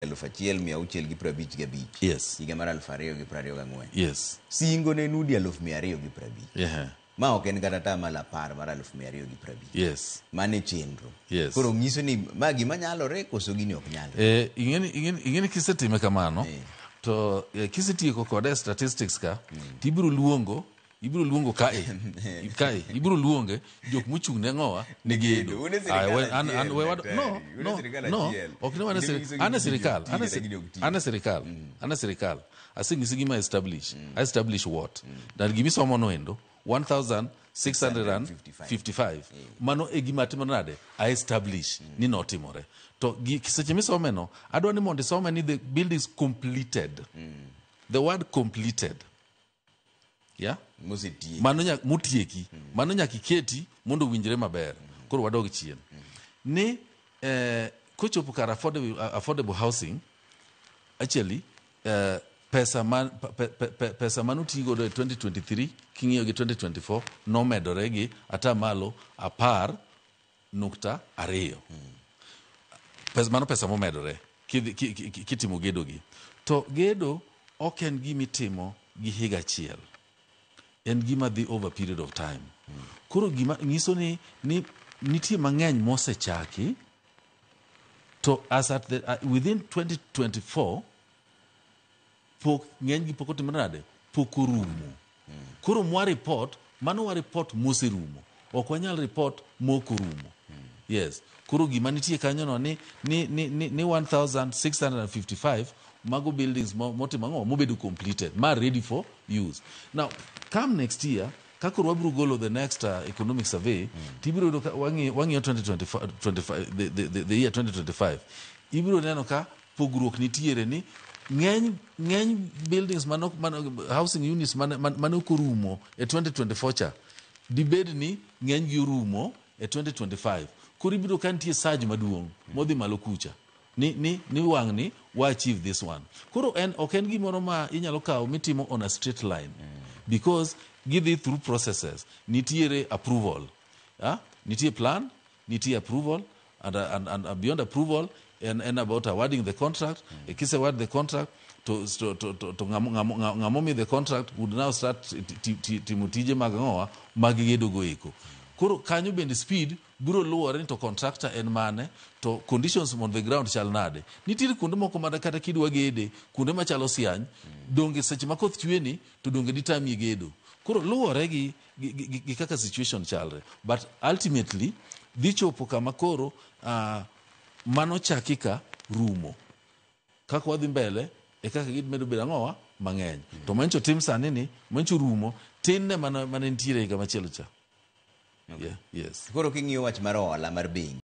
1655 Yes. higa mar 2024 Yes. singo ne nudi 250. Yeah. Ma ok en kata tamala 10 mar 250. Yes. Mane chenro. Yes. Koro nyiso ni magi manyalore koso gini ok nyalore. Ingeni kisetime kamano to kisetieko kode statistics ka ibiro luongo kae ibiro luonge jok mochung ne ngowa ni gedo no ok ne wane serikal ana serikal asingisi gima establish what dan gimi somo no endo 1655 mano e gima timo nade I establish ni notimore to kiseche misome no adwa ni mondo some ni the building is completed the word completed yeah mutieki mano nyaka iketi mondo winjre maber koro wadog chien ni kochopo kar affordable housing actually pesa manotigo do 2023 king'iyo gi 2024 nomedore gi atamalo 10.2 pesa momedore kitimo gedo gi to gedo ok en gimitimo gi higa achiel en gima dhi over period of time koro gima nyiso ni nitie mang'eny mosechaki to as at within 2024 ng'eny gi pok otimore nade pok orumo koro mwa report moserumo ok wanyal report mok orumo yes koro gima nitie kanyo no ni 1655 mago buildings motimo mobedo completed ready for use. Now come next year kako wabiro golo the next economic survey tibiro wangiyo 2025 the year 2025 ibiro neno ka pogruok nitiere ni ng'eny buildings housing units mano korumo e 2024 cha dibed ni ng'eny gi orumo e 2025 koro ibiro kantie surge maduong' modhi malo kucha ni wang' ni wa achieve this one koro ok en gimoro ma inyalo kawo mitimo on a straight line because gidhi through processes nitiere approval nitie plan nitie approval and beyond approval and about awarding the contract kise award the contract to ng'amomi the contract would now start timo tije mag ng'owa mag gedo go eko koro kanyo bende speed biro luwore to contractor en mane to conditions on the ground chal nade nitiere kuonde moko ma kata kidwa gede kuonde machalo siany donge seche ma koth chweni to donge ditami gedo koro luwore gi kaka situation chalre but ultimately dhi chopo kama koro mano chakika rumo kaka wadhi mbele e kaka gimedo bedo ang'owa mang'eny to mancho tim sani ni mancho rumo tin ne mana nitiere higa machielo cha. Okay. Yeah, yes. Koro king'iyo wach mar ohala mar bengi